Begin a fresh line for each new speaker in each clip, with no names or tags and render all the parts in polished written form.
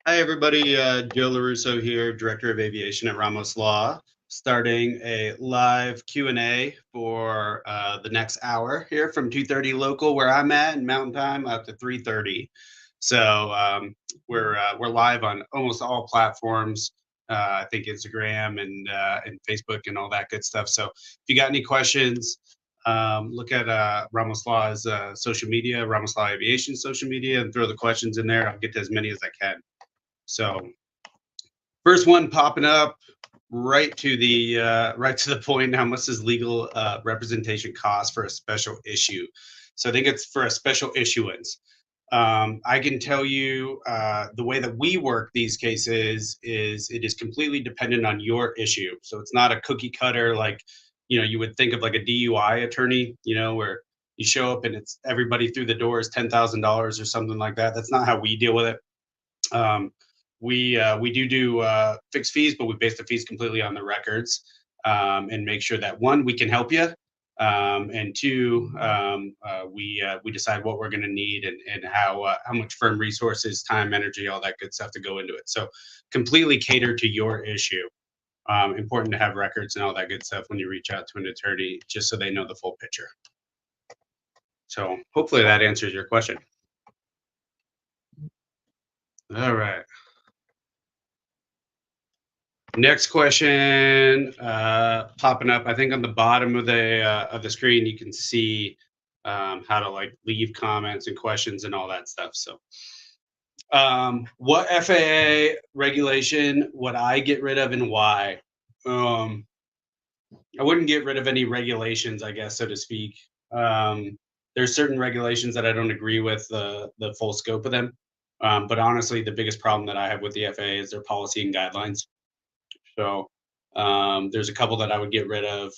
Hi, everybody. Joe LoRusso here, Director of Aviation at Ramos Law, starting a live Q&A for the next hour here from 2:30 local where I'm at in Mountain Time up to 3:30. So we're live on almost all platforms. I think Instagram and Facebook and all that good stuff. So if you got any questions, look at Ramos Law's social media, Ramos Law Aviation social media, and throw the questions in there. I'll get to as many as I can. So first one popping up right to the point. How much does legal representation cost for a special issue? So I think it's for a special issuance. I can tell you the way that we work these cases is it is completely dependent on your issue. So it's not a cookie cutter like you would think of like a DUI attorney, where you show up and it's everybody through the door is $10,000 or something like that. That's not how we deal with it. Um, we do fixed fees, but we base the fees completely on the records, and make sure that one, we can help you, and two, we decide what we're going to need and how much firm resources, time, energy, all that good stuff to go into it. So completely cater to your issue. Important to have records and all that good stuff when you reach out to an attorney, just so they know the full picture. So hopefully that answers your question. All right. Next question popping up. I think on the bottom of the screen you can see how to like leave comments and questions and all that stuff. So, what FAA regulation would I get rid of and why? Um, I wouldn't get rid of any regulations, I guess, so to speak. There's certain regulations that I don't agree with the full scope of them. But honestly, the biggest problem that I have with the FAA is their policy and guidelines. So there's a couple that I would get rid of.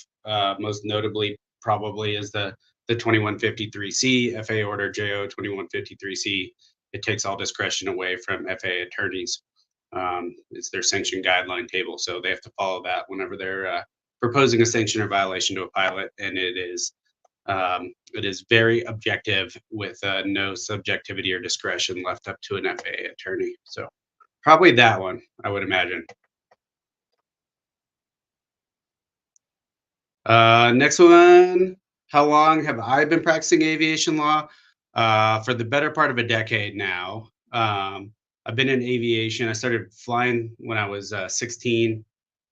Most notably, probably is the 2153C FAA Order JO 2153C. It takes all discretion away from FAA attorneys. It's their sanction guideline table, so they have to follow that whenever they're proposing a sanction or violation to a pilot, and it is very objective with no subjectivity or discretion left up to an FAA attorney. So probably that one, I would imagine. Next one. How long have I been practicing aviation law? For the better part of a decade now. I've been in aviation. I started flying when I was 16.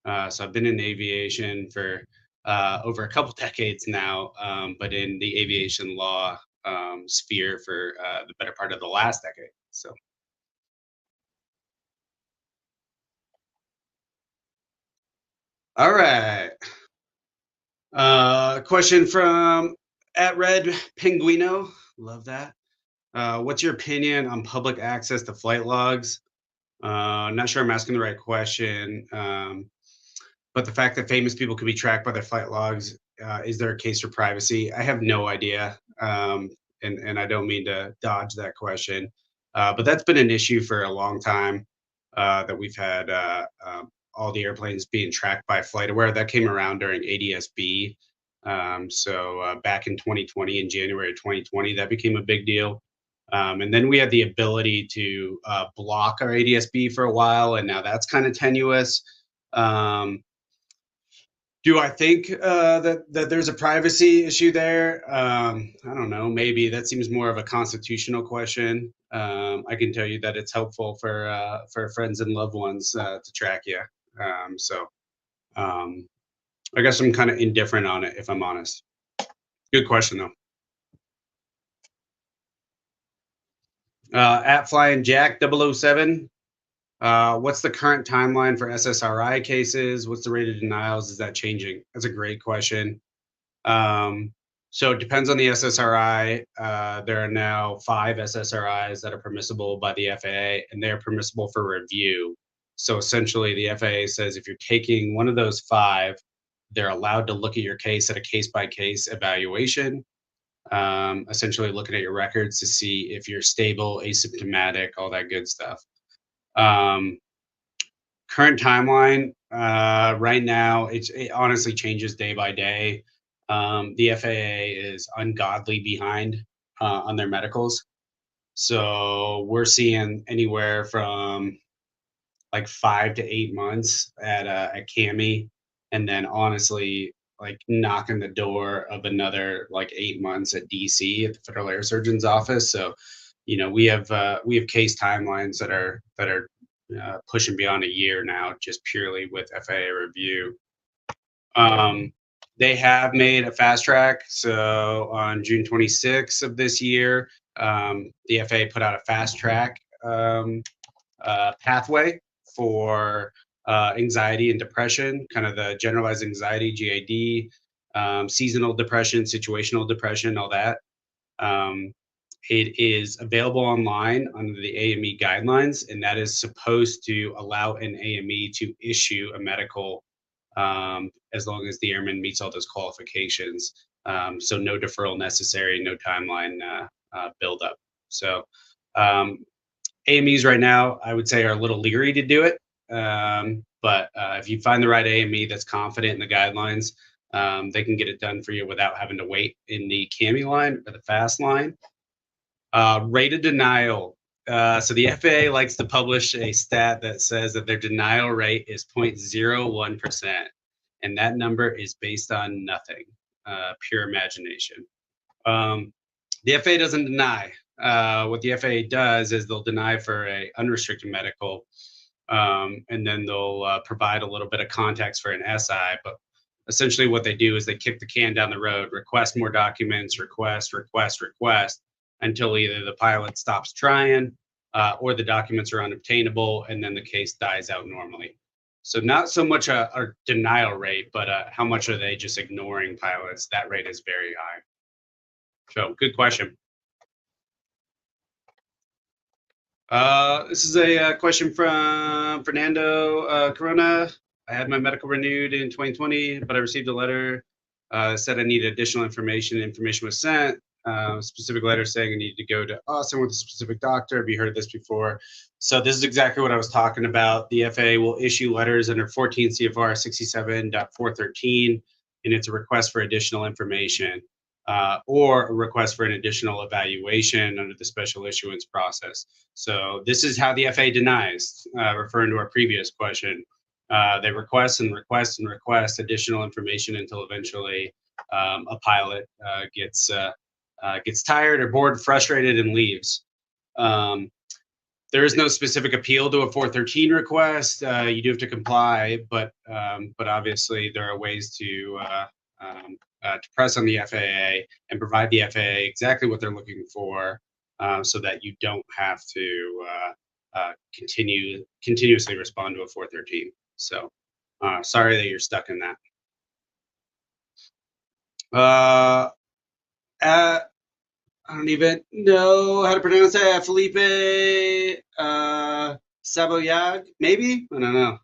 So I've been in aviation for over a couple decades now, but in the aviation law sphere for the better part of the last decade. So, all right. Question from at Red Penguino. Love that. What's your opinion on public access to flight logs? Not sure I'm asking the right question, but the fact that famous people can be tracked by their flight logs, is there a case for privacy? I have no idea, and I don't mean to dodge that question, but that's been an issue for a long time. That we've had all the airplanes being tracked by FlightAware. That came around during ADS-B. So back in 2020, in January of 2020, that became a big deal. And then we had the ability to block our ADS-B for a while, and now that's kind of tenuous. Um, do I think that there's a privacy issue there? I don't know. Maybe that seems more of a constitutional question. I can tell you that it's helpful for friends and loved ones to track you. So I guess I'm kind of indifferent on it, if I'm honest. Good question though. At Flying Jack 007. What's the current timeline for SSRI cases? What's the rate of denials? Is that changing? That's a great question. So it depends on the SSRI. There are now 5 SSRIs that are permissible by the FAA, and they're permissible for review. So essentially, the FAA says if you're taking one of those 5, they're allowed to look at your case at a case by case evaluation, essentially looking at your records to see if you're stable, asymptomatic, all that good stuff. Um, Current timeline right now, it honestly changes day by day. The FAA is ungodly behind on their medicals. So we're seeing anywhere from like 5 to 8 months at Cami, and then honestly, like knocking the door of another like 8 months at DC at the Federal Air Surgeon's Office. So, we have case timelines that are pushing beyond a year now, just purely with FAA review. Um, they have made a fast track. So on June 26th of this year, the FAA put out a fast track pathway for anxiety and depression, kind of the generalized anxiety, GAD, seasonal depression, situational depression, all that. Um, it is available online under the AME guidelines, and that is supposed to allow an AME to issue a medical as long as the airman meets all those qualifications. So no deferral necessary, no timeline buildup. So um, AMEs right now, I would say, are a little leery to do it. But if you find the right AME that's confident in the guidelines, they can get it done for you without having to wait in the CAMI line or the FAST line. Rate of denial. So the FAA likes to publish a stat that says that their denial rate is 0.01%, and that number is based on nothing, pure imagination. The FAA doesn't deny. What the FAA does is they'll deny for a unrestricted medical, and then they'll provide a little bit of context for an SI. But essentially, what they do is they kick the can down the road, request more documents, request until either the pilot stops trying or the documents are unobtainable, and then the case dies out normally. So not so much a denial rate, but how much are they just ignoring pilots? That rate is very high. So good question. This is a question from Fernando Corona. I had my medical renewed in 2020, but I received a letter said I needed additional information. Information was sent. Specific letter saying I needed to go to Austin with a specific doctor. Have you heard of this before? So this is exactly what I was talking about. The FAA will issue letters under 14 CFR 67.413, and it's a request for additional information or a request for an additional evaluation under the special issuance process. So this is how the FAA denies, referring to our previous question. They request and request and request additional information until eventually a pilot gets tired or bored, frustrated, and leaves. There is no specific appeal to a 413 request. You do have to comply, but obviously there are ways to press on the FAA and provide the FAA exactly what they're looking for, so that you don't have to continuously respond to a 413. So sorry that you're stuck in that. I don't even know how to pronounce that. Felipe Saboyag, maybe? I don't know.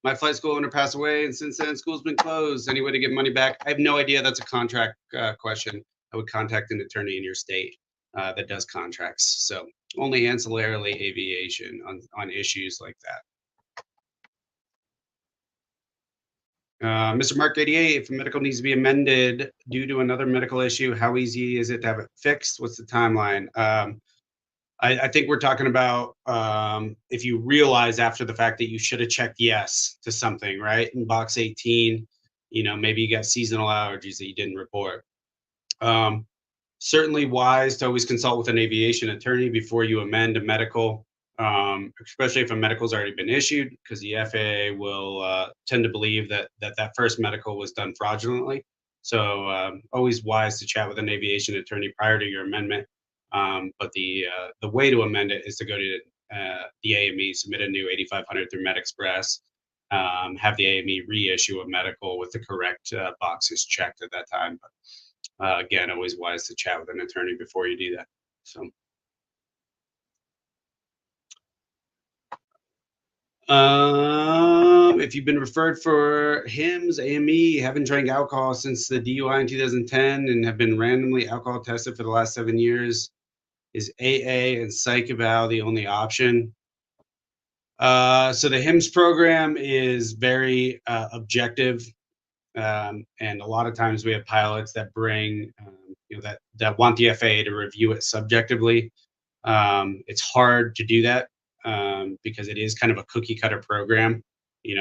My flight school owner passed away, and since then, school's been closed. Any way to get money back? I have no idea. That's a contract question. I would contact an attorney in your state that does contracts. So only ancillarily aviation on issues like that. Mr. Mark 88, if a medical needs to be amended due to another medical issue, how easy is it to have it fixed? What's the timeline? I think we're talking about if you realize after the fact that you should have checked yes to something, right? In box 18, maybe you got seasonal allergies that you didn't report. Certainly wise to always consult with an aviation attorney before you amend a medical, especially if a medical's already been issued, because the FAA will tend to believe that first medical was done fraudulently. So always wise to chat with an aviation attorney prior to your amendment. But the way to amend it is to go to the AME, submit a new 8500 through MedExpress, have the AME reissue a medical with the correct boxes checked at that time. But again, always wise to chat with an attorney before you do that. So. If you've been referred for HIMSS, AME, haven't drank alcohol since the DUI in 2010, and have been randomly alcohol tested for the last 7 years, is AA and psych eval the only option? So the HIMSS program is very objective, and a lot of times we have pilots that bring, that want the FAA to review it subjectively. It's hard to do that because it is kind of a cookie cutter program.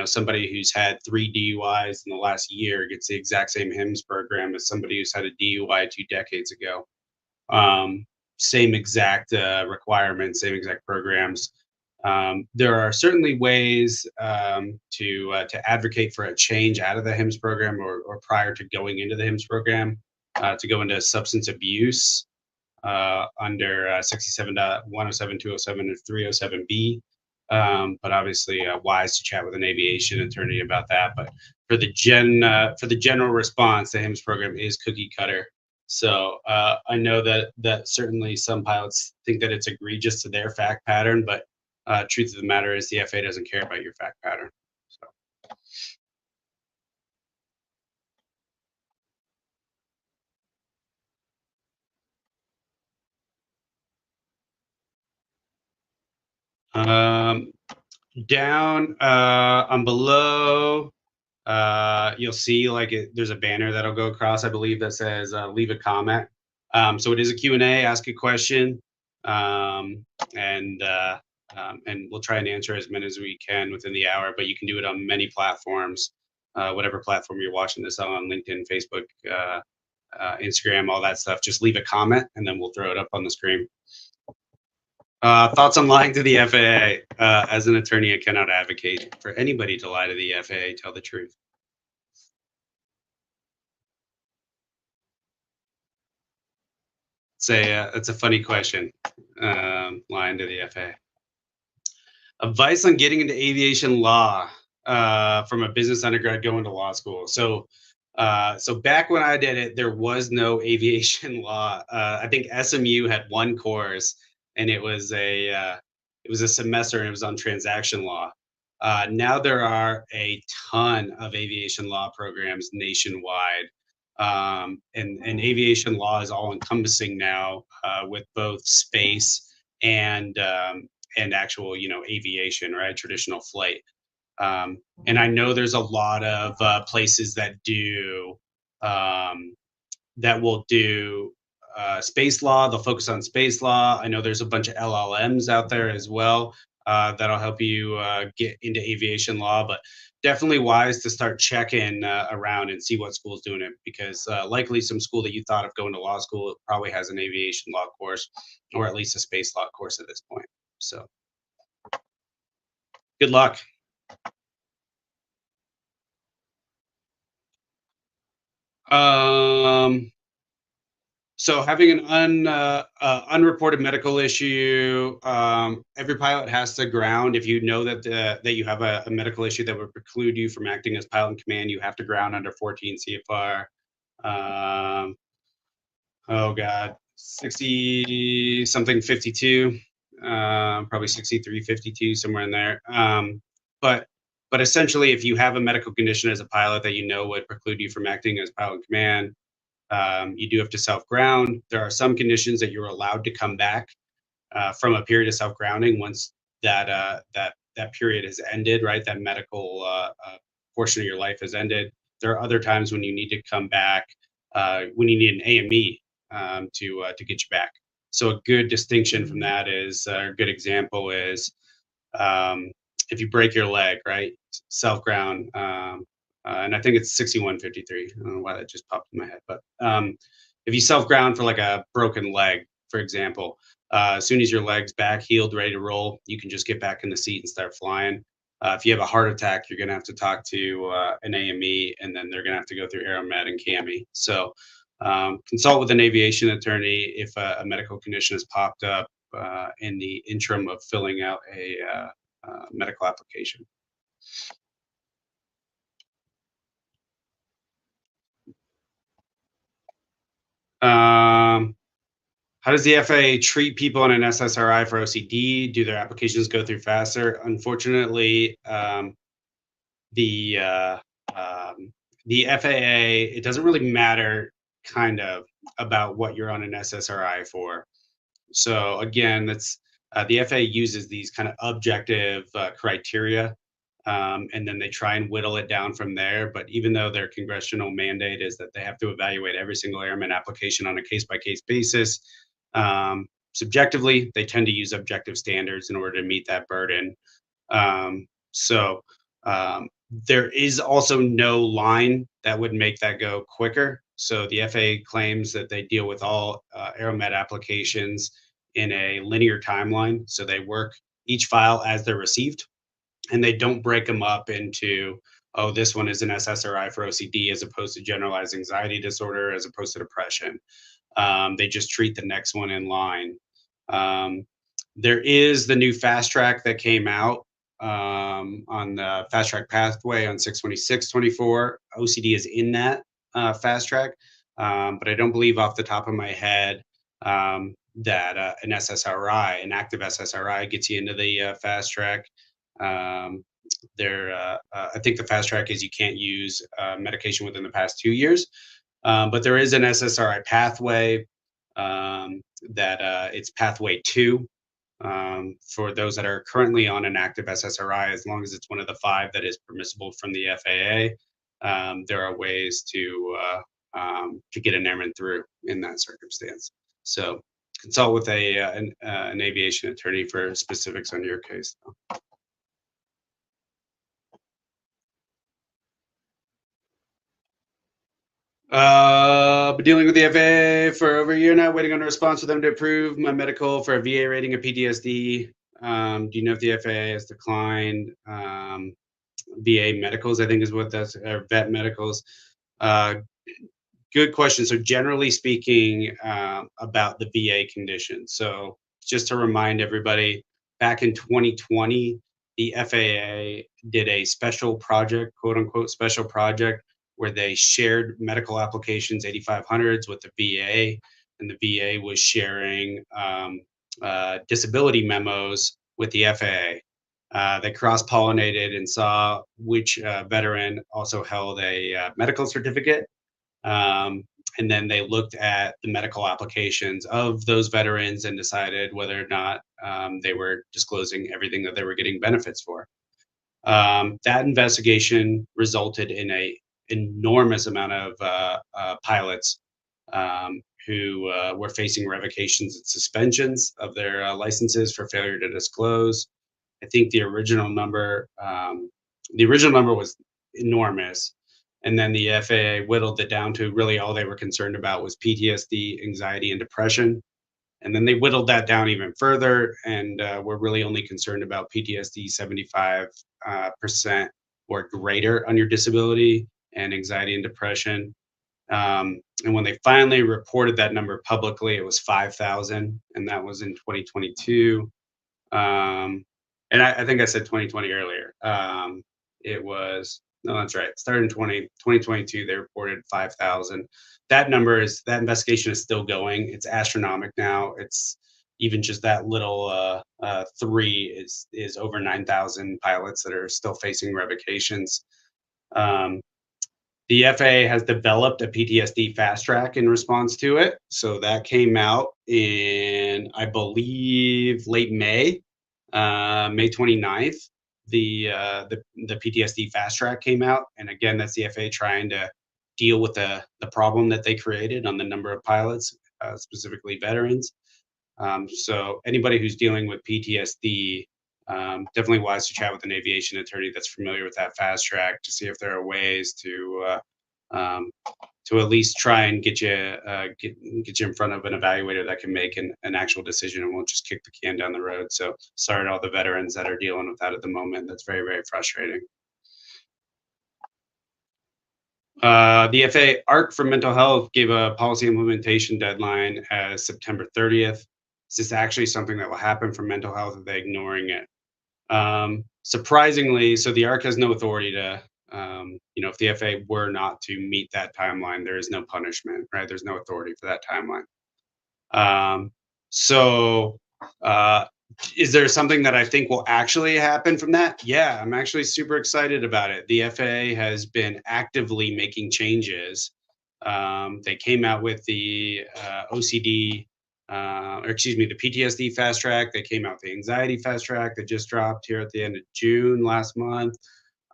Somebody who's had 3 DUIs in the last year gets the exact same HIMSS program as somebody who's had a DUI 2 decades ago. um, Same exact requirements, same exact programs. There are certainly ways to advocate for a change out of the HIMSS program, or prior to going into the HIMSS program, to go into substance abuse under 67.107, 207, and 307B. But obviously, wise to chat with an aviation attorney about that. But for the general response, the HIMSS program is cookie cutter. So I know that certainly some pilots think that it's egregious to their fact pattern, but truth of the matter is the FAA doesn't care about your fact pattern. So down on below, you'll see like there's a banner that'll go across, I believe, that says leave a comment. So it is a Q&A, ask a question, and we'll try and answer as many as we can within the hour, but you can do it on many platforms, whatever platform you're watching this on, LinkedIn, Facebook, Instagram, all that stuff. Just leave a comment and then we'll throw it up on the screen. Thoughts on lying to the FAA? As an attorney, I cannot advocate for anybody to lie to the FAA. Tell the truth. It's a funny question. Lying to the FAA. Advice on getting into aviation law from a business undergrad going to law school. So back when I did it, there was no aviation law. I think SMU had one course, and it was a semester, and it was on transaction law. Now there are a ton of aviation law programs nationwide, and aviation law is all encompassing now, with both space and actual aviation, right, traditional flight. And I know there's a lot of places that will do space law. They'll focus on space law. I know there's a bunch of LLMs out there as well that'll help you get into aviation law. But definitely wise to start checking around and see what school's doing it, because likely some school that you thought of going to law school probably has an aviation law course, or at least a space law course at this point. So good luck. Um, So having an unreported medical issue, every pilot has to ground. If you know that you have a medical issue that would preclude you from acting as pilot in command, you have to ground under 14 CFR. Um, oh God, 60 something 52, probably 6352, somewhere in there. But but essentially, if you have a medical condition as a pilot that you know would preclude you from acting as pilot in command, you do have to self ground. There are some conditions that you're allowed to come back from a period of self grounding once that period has ended, right? That medical portion of your life has ended. There are other times when you need to come back, when you need an AME to get you back. So a good distinction from that is, a good example is, um, if you break your leg, right? Self ground. And I think it's 6153. I don't know why that just popped in my head, but if you self ground for like a broken leg, for example, as soon as your leg's back, healed, ready to roll, you can just get back in the seat and start flying. If you have a heart attack, you're going to have to talk to an AME, and then they're going to have to go through Aeromed and CAMI. So consult with an aviation attorney if a medical condition has popped up in the interim of filling out a medical application. Um, how does the FAA treat people on an SSRI for OCD? Do their applications go through faster? Unfortunately, the uh, um, the FAA, it doesn't really matter kind of about what you're on an SSRI for. So again, that's the FAA uses these kind of objective criteria, and then they try and whittle it down from there. But even though their congressional mandate is that they have to evaluate every single airman application on a case by case basis, um, subjectively, they tend to use objective standards in order to meet that burden. So there is also no line that would make that go quicker. So the FAA claims that they deal with all Aeromet applications in a linear timeline. So they work each file as they're received, and they don't break them up into, oh, this one is an SSRI for OCD as opposed to generalized anxiety disorder as opposed to depression. They just treat the next one in line. Um, there is the new fast track that came out on the fast track pathway on 62624. OCD is in that fast track, but I don't believe off the top of my head that an SSRI, an active SSRI, gets you into the fast track. Um, I think the fast track is you can't use medication within the past 2 years, but there is an SSRI pathway that it's pathway two for those that are currently on an active SSRI, as long as it's one of the five that is permissible from the FAA. There are ways to get an airman through in that circumstance. So consult with an aviation attorney for specifics on your case. Been dealing with the FAA for over a year now, waiting on a response for them to approve my medical for a VA rating of PTSD. Do you know if the FAA has declined VA medicals? I think is what that's or vet medicals. Uh, Good question. So generally speaking, about the VA condition. So just to remind everybody, back in 2020, the FAA did a special project, quote unquote, special project, where they shared medical applications 8500s with the VA, and the VA was sharing disability memos with the FAA. They cross pollinated and saw which veteran also held a medical certificate, um, and then they looked at the medical applications of those veterans and decided whether or not they were disclosing everything that they were getting benefits for. That investigation resulted in a enormous amount of pilots who were facing revocations and suspensions of their licenses for failure to disclose. I think the original number was enormous, and then the FAA whittled it down to really all they were concerned about was PTSD, anxiety, and depression. And then they whittled that down even further, and we're really only concerned about PTSD 75% or greater on your disability, and anxiety and depression. And when they finally reported that number publicly, it was 5,000, and that was in 2022. Um, and I think I said 2020 earlier. It was, no, that's right. It started in 2022. They reported 5,000. That investigation is still going. It's astronomical now. It's even just that little three is over 9,000 pilots that are still facing revocations. Um, the FAA has developed a PTSD fast track in response to it. So that came out in, I believe, late May, May 29th. The PTSD fast track came out. And again, that's the FAA trying to deal with the problem that they created on the number of pilots, specifically veterans. So anybody who's dealing with PTSD, definitely wise to chat with an aviation attorney that's familiar with that fast track to see if there are ways um, to at least try and get you in front of an evaluator that can make an actual decision and won't just kick the can down the road. So sorry to all the veterans that are dealing with that at the moment. That's very, very frustrating. The FAA ARC for mental health gave a policy implementation deadline as September 30th. Is this actually something that will happen for mental health? Are they ignoring it? Surprisingly, so the ARC has no authority to, if the FAA were not to meet that timeline, there is no punishment, right? There's no authority for that timeline. Um, so, uh, is there something that I think will actually happen from that? Yeah, I'm actually super excited about it. The FAA has been actively making changes. They came out with the OCD, or excuse me, the PTSD fast track. They came out with the anxiety fast track that just dropped here at the end of June last month.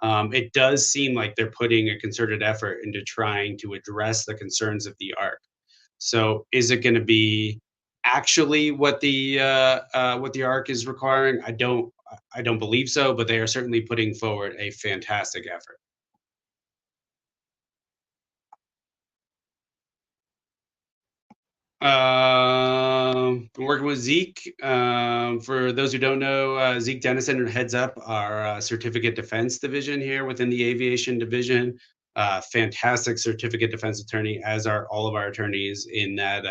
It does seem like they're putting a concerted effort into trying to address the concerns of the ARC. So is it going to be actually what the ARC is requiring? I don't believe so, but they are certainly putting forward a fantastic effort. Been working with Zeke. For those who don't know, Zeke Dennison heads up our certificate defense division here within the aviation division. Fantastic certificate defense attorney, as are all of our attorneys in that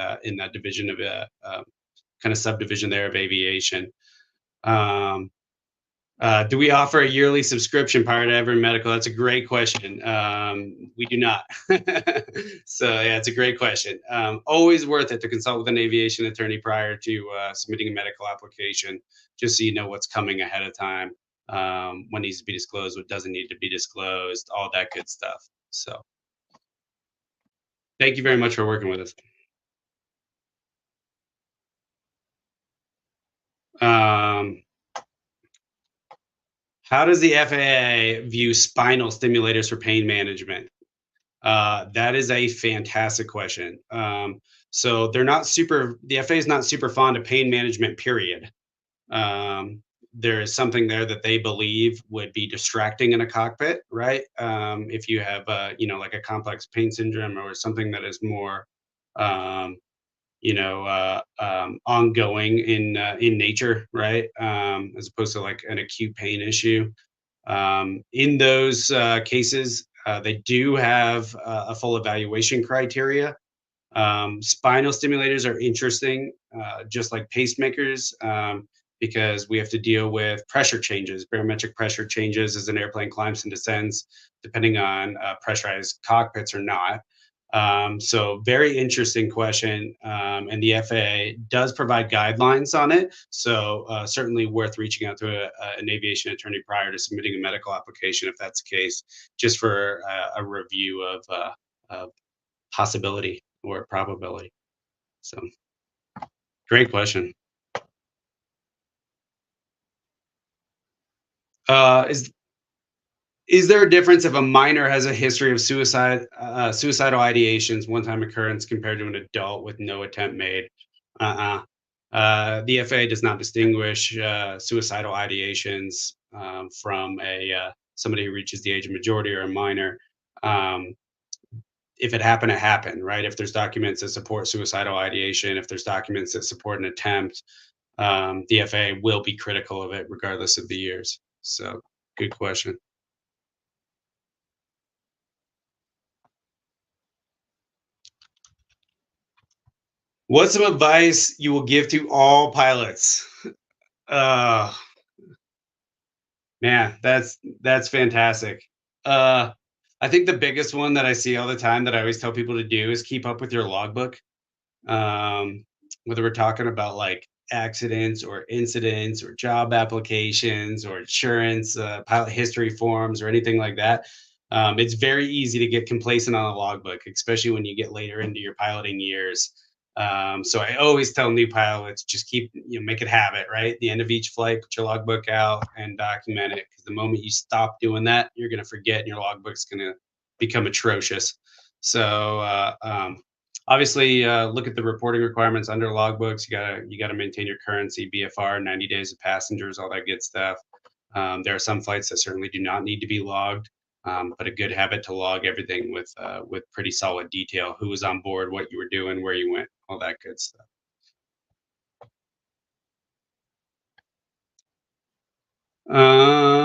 division of kind of subdivision there of aviation. Um, do we offer a yearly subscription prior to every medical? That's a great question. We do not. So yeah, it's a great question. Always worth it to consult with an aviation attorney prior to submitting a medical application, just so you know what's coming ahead of time, what needs to be disclosed, what doesn't need to be disclosed, all that good stuff. So thank you very much for working with us. Um, how does the FAA view spinal stimulators for pain management? That is a fantastic question. So they're not super, the FAA is not super fond of pain management, period. There is something there that they believe would be distracting in a cockpit, right? If you have, like a complex pain syndrome or something that is more, um, ongoing in nature, right? As opposed to like an acute pain issue. In those cases, they do have a full evaluation criteria. Spinal stimulators are interesting, just like pacemakers, because we have to deal with pressure changes, barometric pressure changes as an airplane climbs and descends, depending on pressurized cockpits or not. So very interesting question, and the FAA does provide guidelines on it. So certainly worth reaching out to an aviation attorney prior to submitting a medical application, if that's the case, just for a review of possibility or probability. So great question. Uh, is is there a difference if a minor has a history of suicidal ideations, one-time occurrence, compared to an adult with no attempt made? Uh-uh. The FAA does not distinguish suicidal ideations from a somebody who reaches the age of majority or a minor. Um, if it happened, it happened, right? If there's documents that support suicidal ideation, if there's documents that support an attempt, the FAA will be critical of it regardless of the years. So, good question. What's some advice you will give to all pilots? Uh, Man, that's fantastic. Uh, I think the biggest one that I see all the time that I always tell people to do is keep up with your logbook. Whether we're talking about like accidents or incidents or job applications or insurance, pilot history forms or anything like that. It's very easy to get complacent on a logbook, especially when you get later into your piloting years. So I always tell new pilots, just make it habit, right? At the end of each flight, put your logbook out and document it. Because the moment you stop doing that, you're going to forget and your logbook's going to become atrocious. So obviously, look at the reporting requirements under logbooks. You gotta maintain your currency, BFR, 90 days of passengers, all that good stuff. There are some flights that certainly do not need to be logged, but a good habit to log everything with pretty solid detail: who was on board, what you were doing, where you went, all that good stuff. Um,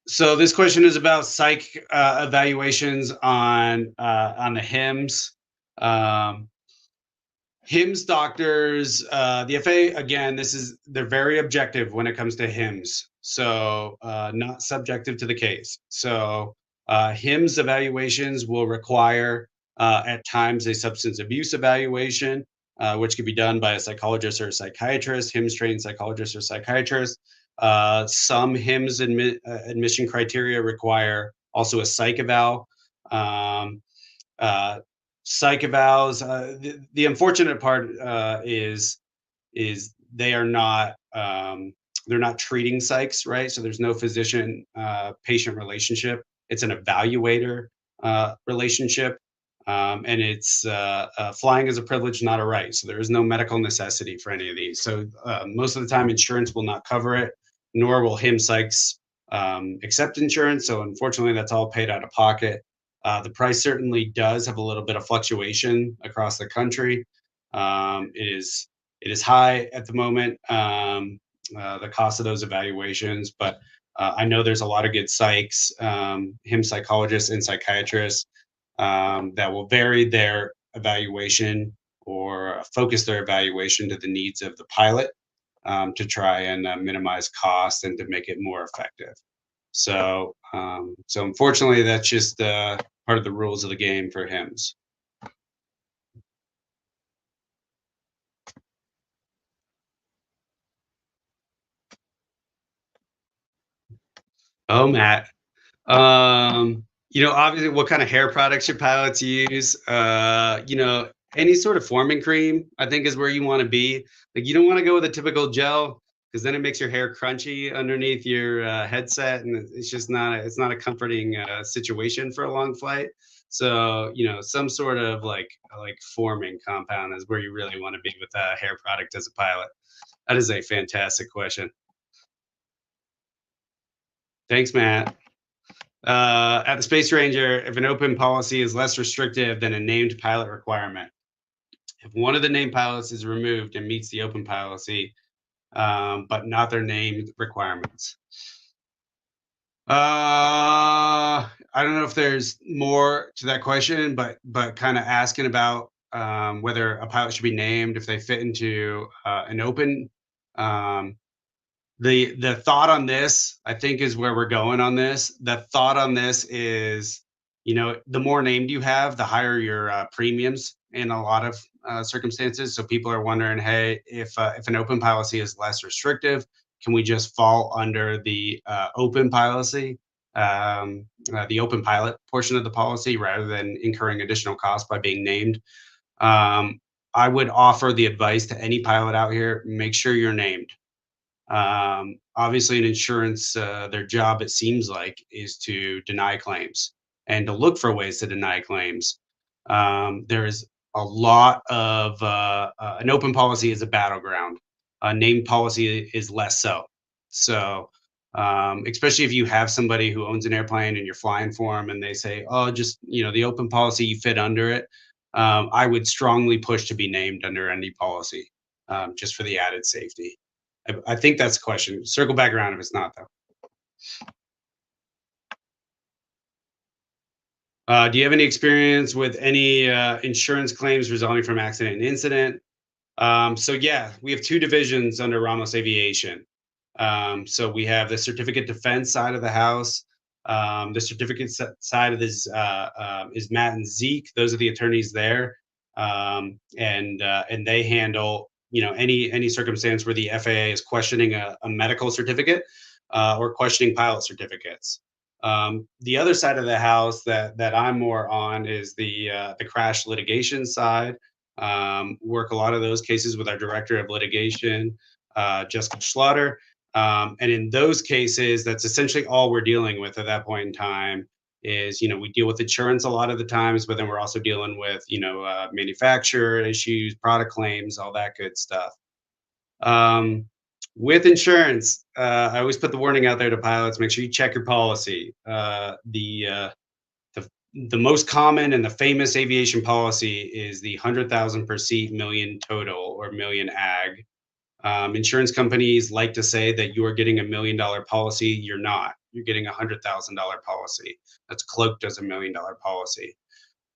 so this question is about psych evaluations on the HIMS. Um, HIMS doctors, the FAA, again, they're very objective when it comes to HIMS. So, not subjective to the case. So, HIMS evaluations will require, at times, a substance abuse evaluation, which could be done by a psychologist or a psychiatrist, HIMS trained psychologist or psychiatrist. Some HIMS admission criteria require also a psych eval. Um, uh, Psych evals. The unfortunate part is they are not they're not treating psychs, right? So there's no physician patient relationship. It's an evaluator. relationship. And it's flying is a privilege, not a right. So there is no medical necessity for any of these. So most of the time, insurance will not cover it, nor will him Sykes accept insurance. So unfortunately, that's all paid out of pocket. The price certainly does have a little bit of fluctuation across the country. It is high at the moment, the cost of those evaluations, but I know there's a lot of good psychs, him psychologists and psychiatrists that will vary their evaluation or focus their evaluation to the needs of the pilot to try and minimize cost and to make it more effective. So unfortunately, that's just part of the rules of the game for HIMSS. Oh, Matt. Obviously, what kind of hair products your pilots use. Any sort of forming cream, I think, is where you want to be. Like, you don't want to go with a typical gel because then it makes your hair crunchy underneath your headset, and it's just not a comforting situation for a long flight. So, some sort of like forming compound is where you really want to be with a hair product as a pilot. That is a fantastic question. Thanks, Matt. At the Space Ranger, if an open policy is less restrictive than a named pilot requirement, if one of the named pilots is removed and meets the open policy, but not their named requirements. I don't know if there's more to that question, but kind of asking about whether a pilot should be named if they fit into an open. Um, the thought on this, I think, is where we're going on this. The thought on this is, the more named you have, the higher your premiums in a lot of circumstances. So people are wondering, hey, if an open policy is less restrictive, can we just fall under the open pilot portion of the policy rather than incurring additional costs by being named? Um, I would offer the advice to any pilot out here: make sure you're named. Obviously, in insurance, their job, it seems like, is to deny claims and to look for ways to deny claims. There is a lot of an open policy is a battleground. A named policy is less so. So, especially if you have somebody who owns an airplane and you're flying for them, and they say, "Oh, just the open policy, you fit under it." I would strongly push to be named under any policy, just for the added safety. I think that's the question. Circle back around if it's not, though. Do you have any experience with any insurance claims resulting from accident and incident? So yeah, we have two divisions under Ramos Aviation. So we have the certificate defense side of the house. The certificate side of this is Matt and Zeke. Those are the attorneys there, and they handle any circumstance where the FAA is questioning a medical certificate or questioning pilot certificates. The other side of the house that I'm more on is the crash litigation side. Work a lot of those cases with our director of litigation, Jessica Schlaughter. And in those cases, that's essentially all we're dealing with at that point in time. Is we deal with insurance a lot of the times, but then we're also dealing with manufacturer issues, product claims, all that good stuff. Um, with insurance, I always put the warning out there to pilots: make sure you check your policy. The most common and the famous aviation policy is the 100,000 per seat, million total, or million ag. Insurance companies like to say that you are getting $1 million policy. You're not. You're getting $100,000 policy. That's cloaked as $1 million policy.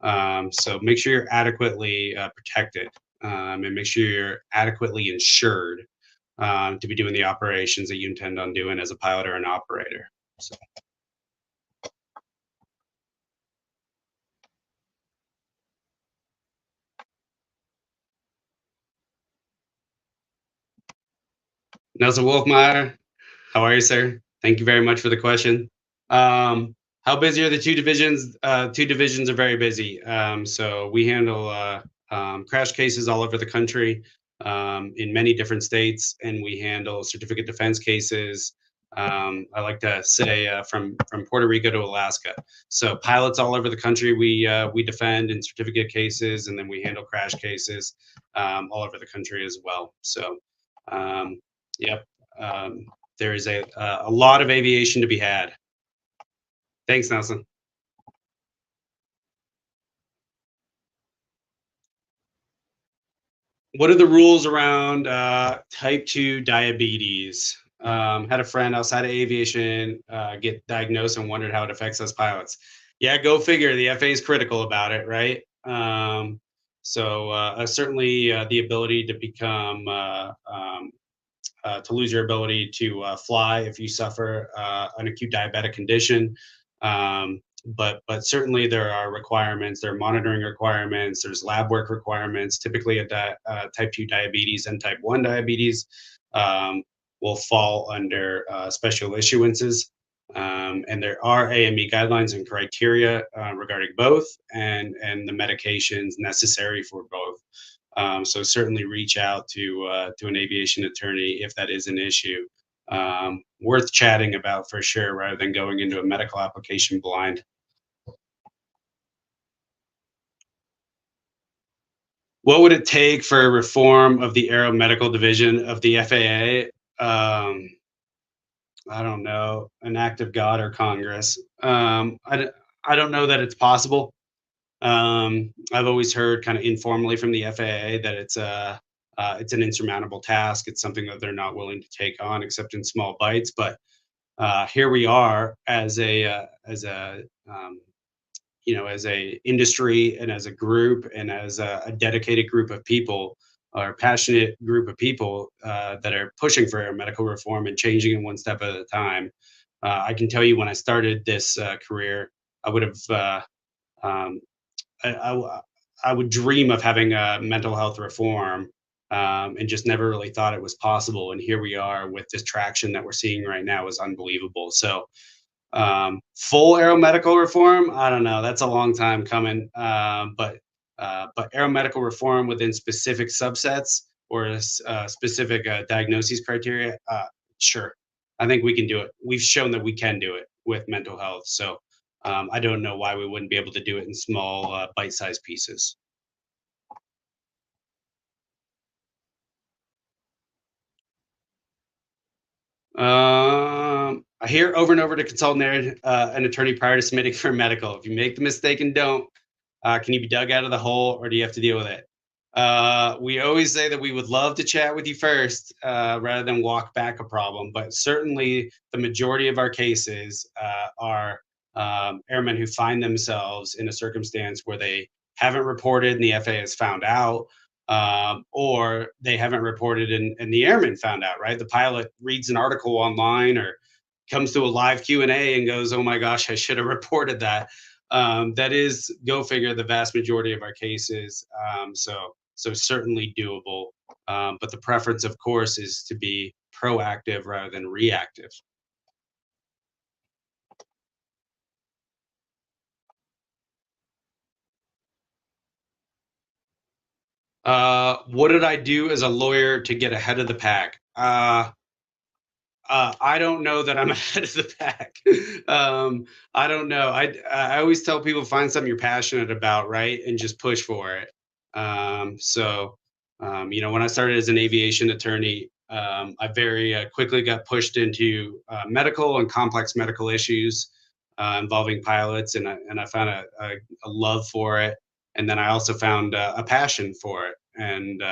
So make sure you're adequately protected, and make sure you're adequately insured to be doing the operations that you intend on doing as a pilot or an operator. So. Nelson Wolfmeyer, how are you, sir? Thank you very much for the question. How busy are the two divisions? Two divisions are very busy. So we handle crash cases all over the country in many different states, and we handle certificate defense cases I like to say from Puerto Rico to Alaska. So pilots all over the country we defend in certificate cases, and then we handle crash cases all over the country as well. So, um, yep, um, there is a lot of aviation to be had. Thanks, Nelson. What are the rules around type 2 diabetes? Had a friend outside of aviation get diagnosed and wondered how it affects us pilots. Yeah, go figure. The FAA is critical about it, right? Certainly the ability to become to lose your ability to fly if you suffer an acute diabetic condition. But certainly there are requirements. There are monitoring requirements. There's lab work requirements. Typically, type 2 diabetes and type 1 diabetes um, will fall under special issuances. And there are AME guidelines and criteria regarding both, and the medications necessary for both. So certainly reach out to an aviation attorney if that is an issue. Worth chatting about for sure, rather than going into a medical application blind. What would it take for a reform of the aeromedical division of the FAA? I don't know, an act of God or Congress. I don't know that it's possible. I've always heard kind of informally from the FAA that it's an insurmountable task. It's something that they're not willing to take on, except in small bites. But here we are as a as a industry and as a group and as a dedicated group of people or passionate group of people that are pushing for medical reform and changing it one step at a time. I can tell you when I started this career, I would have um, I would dream of having a mental health reform, and just never really thought it was possible. And here we are with this traction that we're seeing right now is unbelievable. So full aeromedical reform, I don't know. That's a long time coming. But aeromedical reform within specific subsets or specific diagnosis criteria, sure. I think we can do it. We've shown that we can do it with mental health. So I don't know why we wouldn't be able to do it in small, bite-sized pieces. I hear over and over to consult an attorney prior to submitting for medical. If you make the mistake and don't, can you be dug out of the hole, or do you have to deal with it? We always say that we would love to chat with you first, rather than walk back a problem. But certainly, the majority of our cases are airmen who find themselves in a circumstance where they haven't reported and the FAA has found out, or they haven't reported and the airman found out. Right, the pilot reads an article online or comes to a live Q&A and goes, "Oh my gosh, I should have reported that." That is, go figure, the vast majority of our cases. So certainly doable. But the preference, of course, is to be proactive rather than reactive. What did I do as a lawyer to get ahead of the pack? I don't know that I'm ahead of the pack. I don't know. I always tell people, find something you're passionate about, right, and just push for it. When I started as an aviation attorney, I very quickly got pushed into medical and complex medical issues involving pilots, and I found a love for it, and then I also found a passion for it, and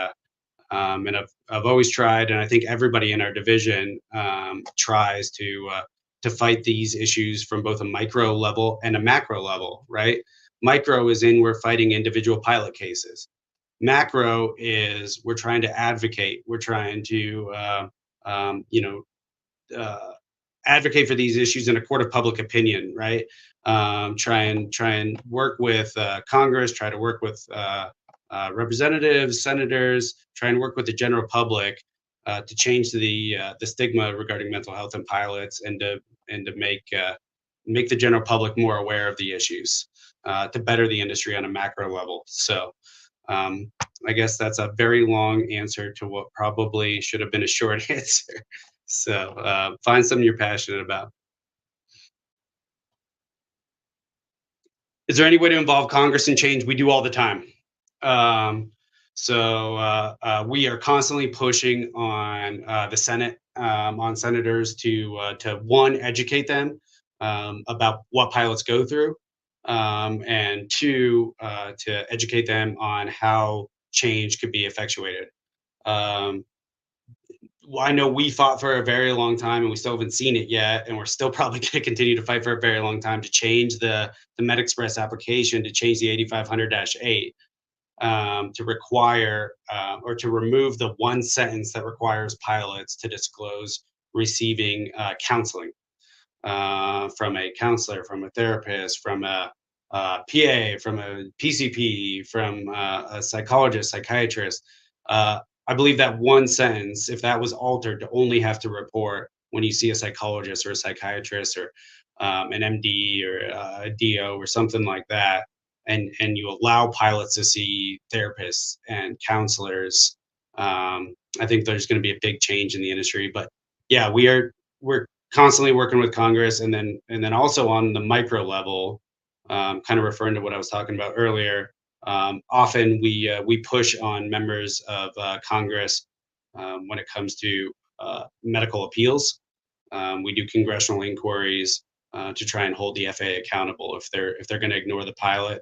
I've always tried, and I think everybody in our division tries to fight these issues from both a micro level and a macro level. Right? Micro is in we're fighting individual pilot cases. Macro is we're trying to advocate. We're trying to um, you know uh, advocate for these issues in a court of public opinion, right? Try and work with Congress, try to work with representatives, senators, try and work with the general public to change the stigma regarding mental health and pilots, and to make the general public more aware of the issues to better the industry on a macro level. So um, I guess that's a very long answer to what probably should have been a short answer. So find something you're passionate about. Is there any way to involve Congress in change? We do all the time. Um, we are constantly pushing on the Senate, on senators to one, educate them about what pilots go through, and two, to educate them on how change could be effectuated. Um, I know we fought for a very long time, and we still haven't seen it yet, and we're still probably going to continue to fight for a very long time to change the MedExpress application to change the 8500-8, to require or to remove the one sentence that requires pilots to disclose receiving counseling from a counselor, from a therapist, from a PA, from a PCP, from a psychologist, psychiatrist. I believe that one sentence, if that was altered to only have to report when you see a psychologist or a psychiatrist or an MD or a DO or something like that, and you allow pilots to see therapists and counselors, I think there's going to be a big change in the industry. But yeah, we're constantly working with Congress, and then also on the micro level, kind of referring to what I was talking about earlier. Often we push on members of Congress when it comes to medical appeals. We do congressional inquiries to try and hold the FAA accountable if they're going to ignore the pilot.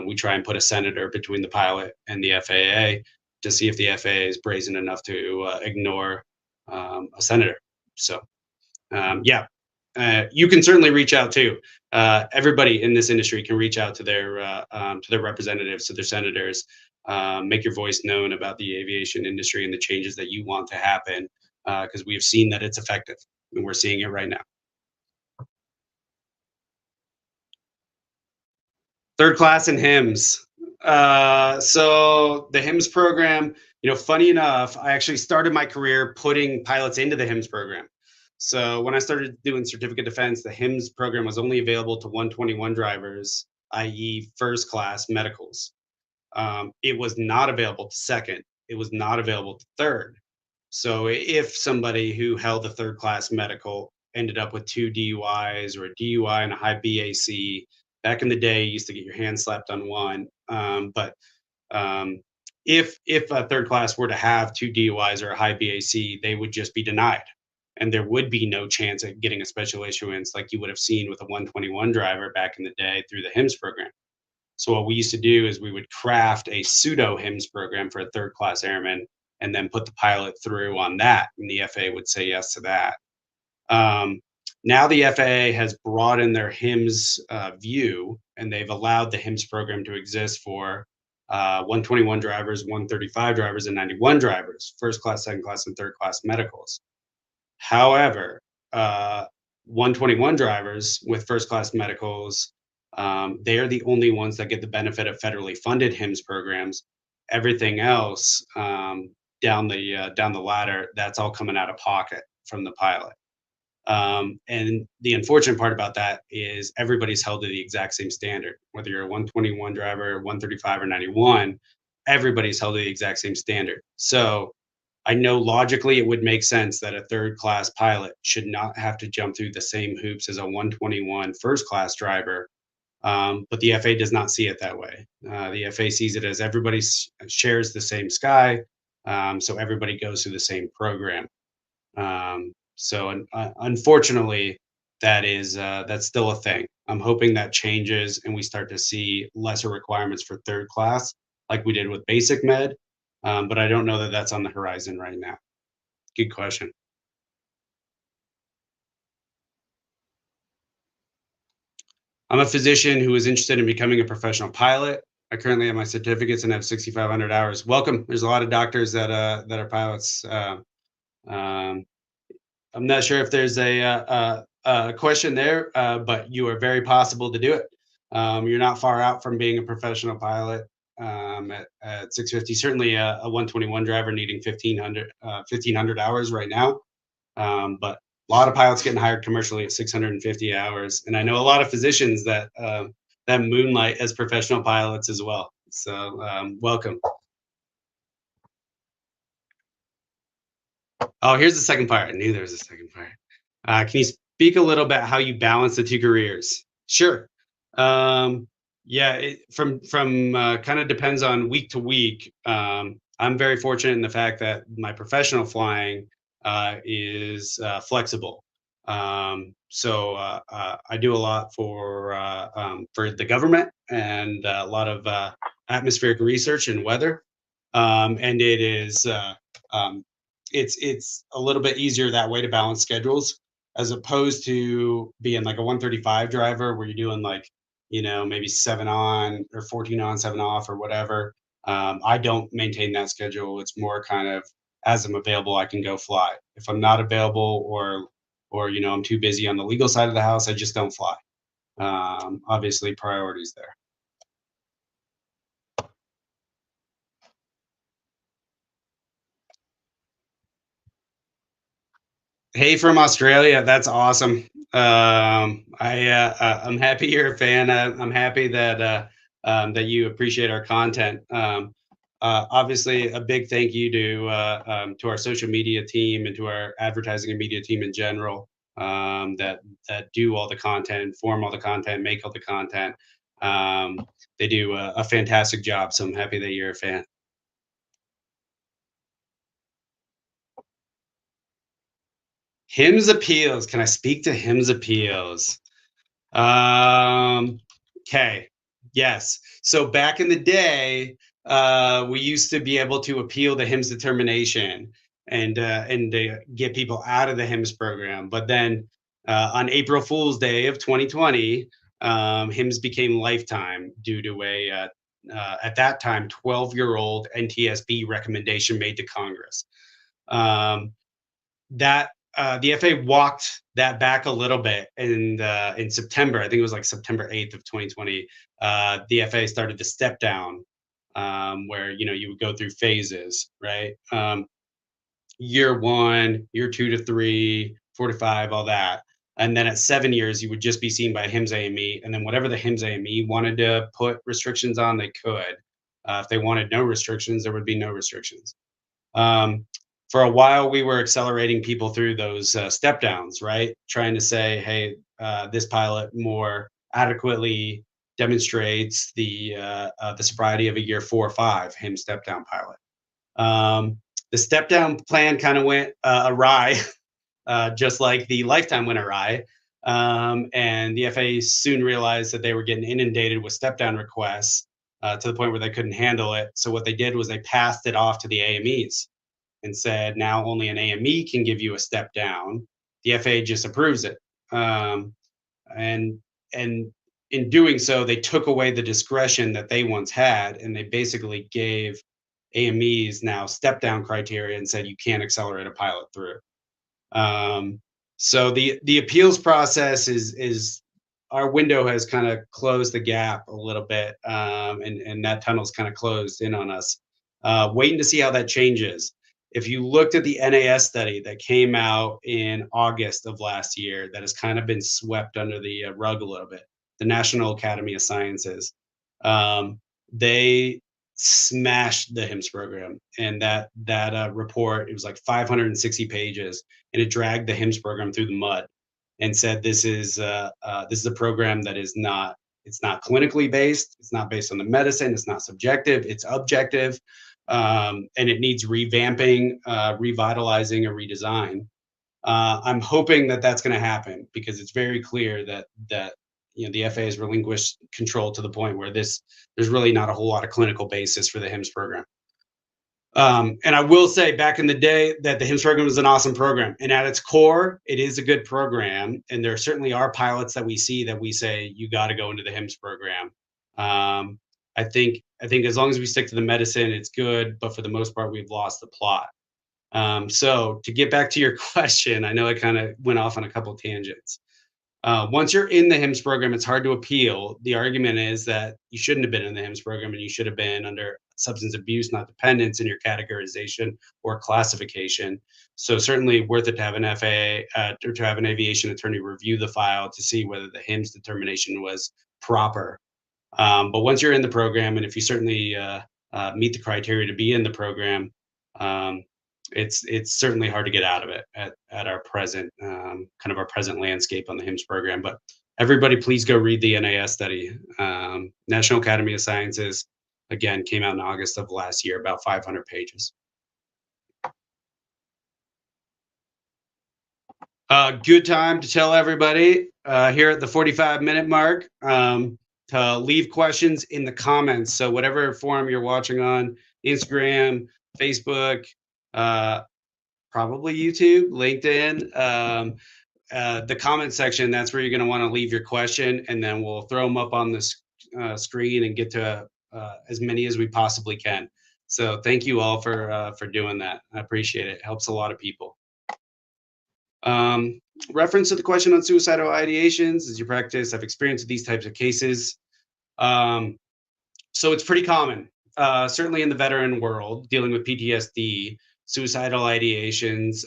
We try and put a senator between the pilot and the FAA to see if the FAA is brazen enough to ignore a senator. So yeah, you can certainly reach out too. Everybody in this industry can reach out to their representatives, to their senators. Make your voice known about the aviation industry and the changes that you want to happen, because we've seen that it's effective, and we're seeing it right now. Third class and hymns. So the hymns program, funny enough, I actually started my career putting pilots into the hymns program. So when I started doing certificate defense, the hymns program was only available to 121 drivers, i.e., first class medicals. It was not available to second. It was not available to third. So if somebody who held a third class medical ended up with two DUIs or a DUI and a high BAC, back in the day, you used to get your hand slapped on one. But if a third class were to have two DUIs or a high BAC, they would just be denied, and there would be no chance at getting a special issuance like you would have seen with a 121 driver back in the day through the HIMSS program. So what we used to do is we would craft a pseudo HIMSS program for a third class airman and then put the pilot through on that, and the FAA would say yes to that. Um, Now the FAA has broadened their HIMSS view, and they've allowed the HIMSS program to exist for 121 drivers, 135 drivers, and 91 drivers, first class, second class, and third class medicals. However, 121 drivers with first class medicals, they are the only ones that get the benefit of federally funded HIMSS programs. Everything else, down the ladder, that's all coming out of pocket from the pilot. And the unfortunate part about that is everybody's held to the exact same standard. Whether you're a 121 driver, 135, or 91, everybody's held to the exact same standard. So I know logically it would make sense that a third class pilot should not have to jump through the same hoops as a 121 first class driver. But the FAA does not see it that way. The FAA sees it as everybody shares the same sky. So everybody goes through the same program. Unfortunately, that's still a thing. I'm hoping that changes and we start to see lesser requirements for third class, like we did with basic med. But I don't know that that's on the horizon right now. Good question. I'm a physician who is interested in becoming a professional pilot. I currently have my certificates and have 6,500 hours. Welcome. There's a lot of doctors that are pilots. Um, I'm not sure if there's a question there, but you are very possible to do it. You're not far out from being a professional pilot at 650. Certainly a 121 driver needing 1,500 hours right now. But a lot of pilots getting hired commercially at 650 hours, and I know a lot of physicians that moonlight as professional pilots as well. So welcome. Oh, here's the second part. I knew there was a second part. Can you speak a little bit how you balance the two careers? Sure. Um, yeah, from kind of depends on week to week. I'm very fortunate in the fact that my professional flying is flexible. I do a lot for the government and a lot of atmospheric research and weather, and um, it's a little bit easier that way to balance schedules as opposed to being like a 135 driver where you're doing like, maybe 7 on or 14 on, 7 off or whatever. I don't maintain that schedule. It's more kind of as I'm available, I can go fly. If I'm not available or I'm too busy on the legal side of the house, I just don't fly. Obviously, priorities there. Hey, from Australia. That's awesome. I'm happy you're a fan. I'm happy that you appreciate our content. Obviously, a big thank you to our social media team and to our advertising and media team in general, that do all the content, form all the content, make all the content. Um, they do a fantastic job. So I'm happy that you're a fan. Hymns appeals. Can I speak to hymns appeals? Um, okay. Yes. So back in the day, we used to be able to appeal the HIMSS determination and get people out of the HIMSS program. But then on April Fool's Day of 2020, HIMSS became lifetime due to at that time 12-year-old NTSB recommendation made to Congress. Um, that the FAA walked that back a little bit in September. I think it was like September 8th of 2020. The FAA started the step down, where you would go through phases, right? Year one, year 2 to 3, 4 to 5, all that. And then at 7 years, you would just be seen by HIMSS AME. And then whatever the HIMSS AME wanted to put restrictions on, they could. If they wanted no restrictions, there would be no restrictions. Um, for a while, we were accelerating people through those step downs, right? Trying to say, hey, this pilot more adequately demonstrates the sobriety of a year 4 or 5, him step down pilot. The step down plan kind of went awry, just like the lifetime went awry. And the FAA soon realized that they were getting inundated with step down requests to the point where they couldn't handle it. So what they did was they passed it off to the AMEs and said now only an AME can give you a step down. The FAA just approves it, and and in doing so, they took away the discretion that they once had, and they basically gave AMEs now step down criteria and said you can't accelerate a pilot through. Um, so the appeals process is our window has kind of closed the gap a little bit, and that tunnel's kind of closed in on us. Waiting to see how that changes. If you looked at the NAS study that came out in August of last year, that has kind of been swept under the rug a little bit, the National Academy of Sciences, they smashed the HIMSS program, and that report, it was like 560 pages, and it dragged the HIMSS program through the mud and said this is a program that is not, it's not clinically based, it's not based on the medicine, it's not subjective, it's objective, and it needs revamping, revitalizing, or redesign. I'm hoping that that's going to happen because it's very clear that the FAA has relinquished control to the point where there's really not a whole lot of clinical basis for the HIMSS program. And I will say back in the day that the HIMSS program was an awesome program. And at its core, it is a good program. And there certainly are pilots that we see that we say, you got to go into the HIMSS program. I think as long as we stick to the medicine, it's good. But for the most part, we've lost the plot. So to get back to your question, I know I kind of went off on a couple of tangents. Once you're in the HIMSS program, it's hard to appeal. The argument is that you shouldn't have been in the HIMSS program and you should have been under substance abuse, not dependence in your categorization or classification. So certainly worth it to have an FAA or to have an aviation attorney review the file to see whether the HIMSS determination was proper. But once you're in the program, and if you certainly meet the criteria to be in the program, um, it's certainly hard to get out of it at our present kind of our present landscape on the HIMSS program. But everybody, please go read the NAS study. National Academy of Sciences, again, came out in August of last year, about 500 pages. Good time to tell everybody here at the 45-minute mark to leave questions in the comments. So whatever forum you're watching on, Instagram, Facebook, uh, probably YouTube, LinkedIn, the comment section, that's where you're going to want to leave your question, and then we'll throw them up on the screen and get to as many as we possibly can. So thank you all for doing that. I appreciate it. It helps a lot of people. Reference to the question on suicidal ideations. As you practice, I've experienced these types of cases. So it's pretty common, certainly in the veteran world, dealing with PTSD. Suicidal ideations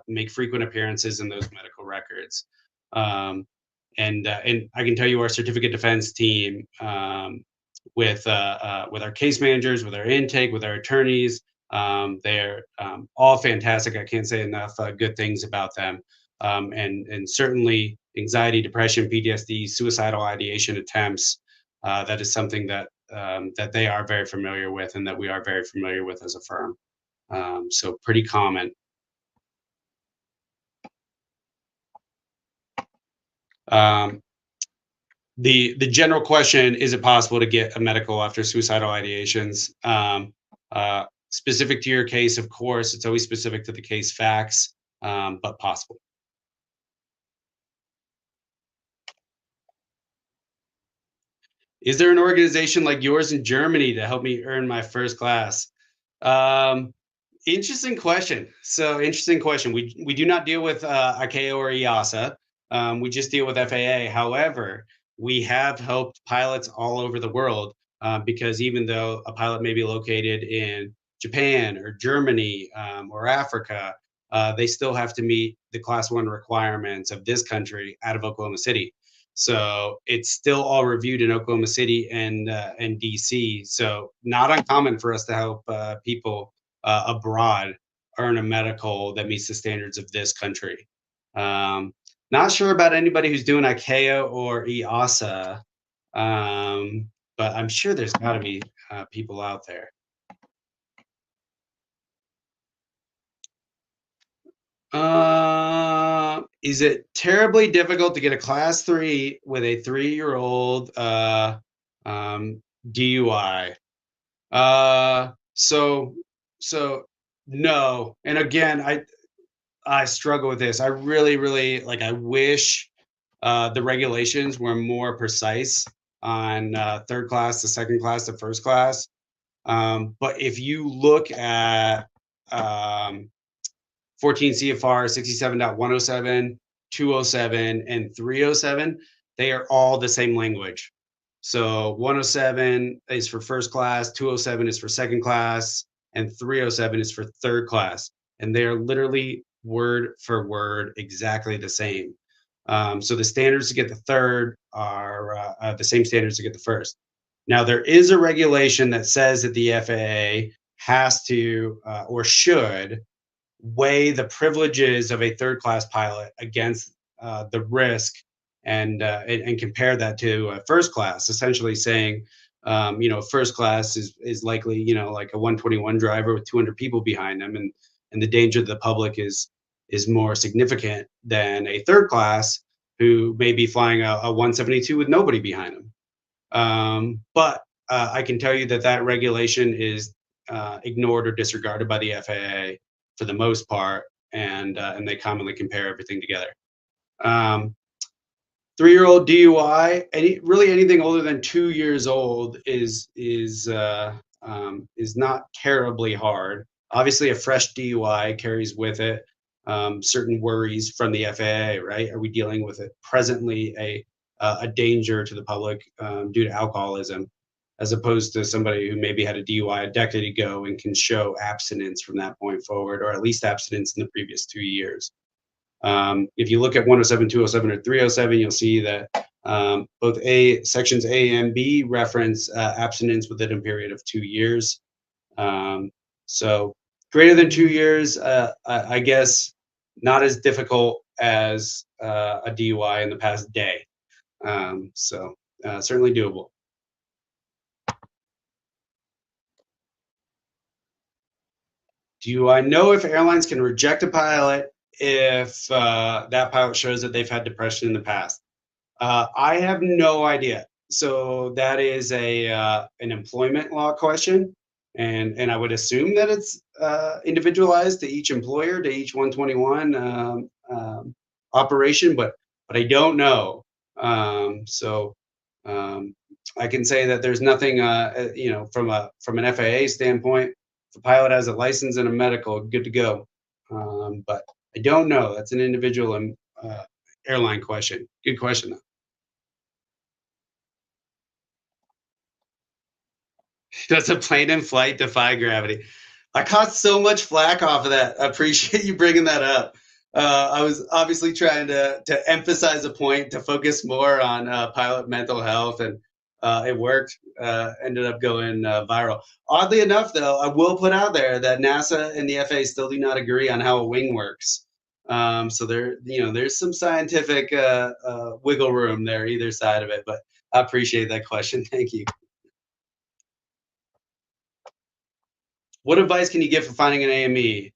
make frequent appearances in those medical records. And I can tell you, our certificate defense team, with our case managers, with our intake, with our attorneys, they're all fantastic. I can't say enough good things about them. And certainly anxiety, depression, PTSD, suicidal ideation attempts. That is something that they are very familiar with, and that we are very familiar with as a firm. So pretty common. Um, the general question: is it possible to get a medical after suicidal ideations? Specific to your case, of course, it's always specific to the case facts, but possible. Is there an organization like yours in Germany to help me earn my first class? Um, Interesting question. So interesting question. We do not deal with ICAO or EASA. We just deal with FAA. However, we have helped pilots all over the world, because even though a pilot may be located in Japan or Germany, or Africa, they still have to meet the Class 1 requirements of this country out of Oklahoma City. So it's still all reviewed in Oklahoma City and DC. So not uncommon for us to help people abroad earn a medical that meets the standards of this country. Um, Not sure about anybody who's doing ICAO or EASA, but I'm sure there's got to be people out there. Is it terribly difficult to get a class 3 with a 3-year-old um, DUI? So so no. And again, I struggle with this. I really, really like. I wish the regulations were more precise on third class to second class to first class. But if you look at um, 14 CFR 67.107, 207, and 307, they are all the same language. So 107 is for first class, 207 is for second class, and 307 is for third class. And they are literally word for word exactly the same. So the standards to get the third are the same standards to get the first. Now, there is a regulation that says that the FAA has to or should weigh the privileges of a third class pilot against the risk, and compare that to a first class, essentially saying, first class is likely, like a 121 driver with 200 people behind them, and the danger to the public is more significant than a third class who may be flying a 172 with nobody behind them. But I can tell you that that regulation is ignored or disregarded by the FAA for the most part, and they commonly compare everything together. Um, 3-year-old DUI, really anything older than 2 years old is not terribly hard. Obviously, a fresh DUI carries with it certain worries from the FAA. Right? Are we dealing with it presently a danger to the public due to alcoholism, as opposed to somebody who maybe had a DUI a decade ago and can show abstinence from that point forward, or at least abstinence in the previous 2 years. If you look at 107, 207, or 307, you'll see that both sections A and B reference abstinence within a period of 2 years. So Greater than 2 years, I guess not as difficult as a DUI in the past day. Certainly doable. Do I know if airlines can reject a pilot if that pilot shows that they've had depression in the past? I have no idea. So that is a an employment law question, and I would assume that it's individualized to each employer, to each 121 operation, but I don't know. So um, I can say that there's nothing, from an FAA standpoint. If the pilot has a license and a medical, good to go. But I don't know. That's an individual airline question. Good question. Does a plane in flight defy gravity? I caught so much flack off of that. I appreciate you bringing that up. I was obviously trying to emphasize a point to focus more on pilot mental health, and it worked. Ended up going viral. Oddly enough, though, I will put out there that NASA and the FAA still do not agree on how a wing works. So there's some scientific wiggle room there, either side of it. But I appreciate that question. Thank you. What advice can you give for finding an AME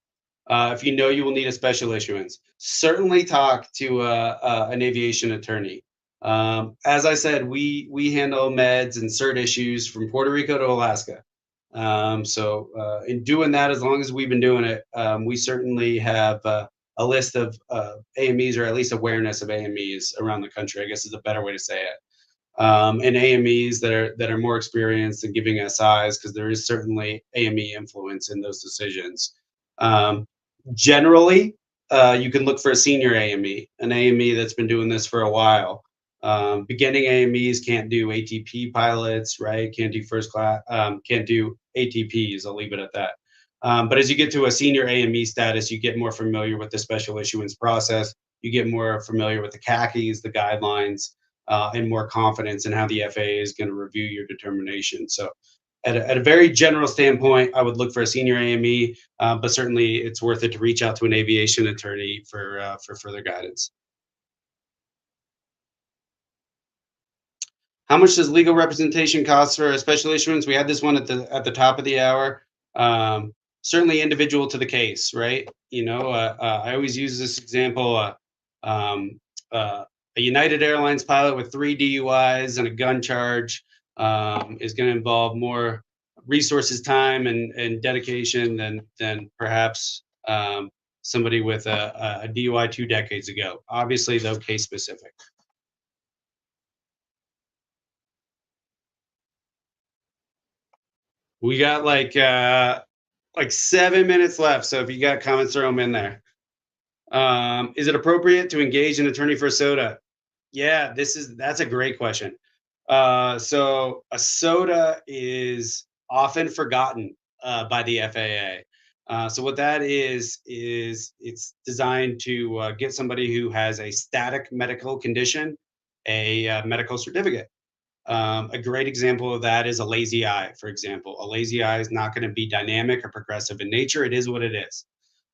if you know you will need a special issuance? Certainly talk to an aviation attorney. As I said, we handle meds and cert issues from Puerto Rico to Alaska. In doing that, as long as we've been doing it, we certainly have a list of AMEs, or at least awareness of AMEs around the country, I guess is a better way to say it. And AMEs that are more experienced in giving SIs, because there is certainly AME influence in those decisions. Um, Generally, you can look for a senior AME, an AME that's been doing this for a while. Beginning AMEs can't do ATP pilots, right? Can't do first class, can't do ATPs. I'll leave it at that. But as you get to a senior AME status, you get more familiar with the special issuance process. You get more familiar with the CACIs, the guidelines, and more confidence in how the FAA is going to review your determination. So, at a very general standpoint, I would look for a senior AME, but certainly it's worth it to reach out to an aviation attorney for further guidance. How much does legal representation cost for a special issuance? We had this one at the top of the hour. Certainly individual to the case, right? I always use this example. Um, a United Airlines pilot with 3 DUIs and a gun charge is going to involve more resources, time, and dedication than perhaps somebody with a DUI 2 decades ago. Obviously, though, case specific. We got like 7 minutes left. So if you got comments, throw them in there. Is it appropriate to engage an attorney for a soda? Yeah, that's a great question. So a soda is often forgotten by the FAA. So what that is it's designed to get somebody who has a static medical condition a medical certificate. A great example of that is a lazy eye, for example. A lazy eye is not going to be dynamic or progressive in nature. It is what it is.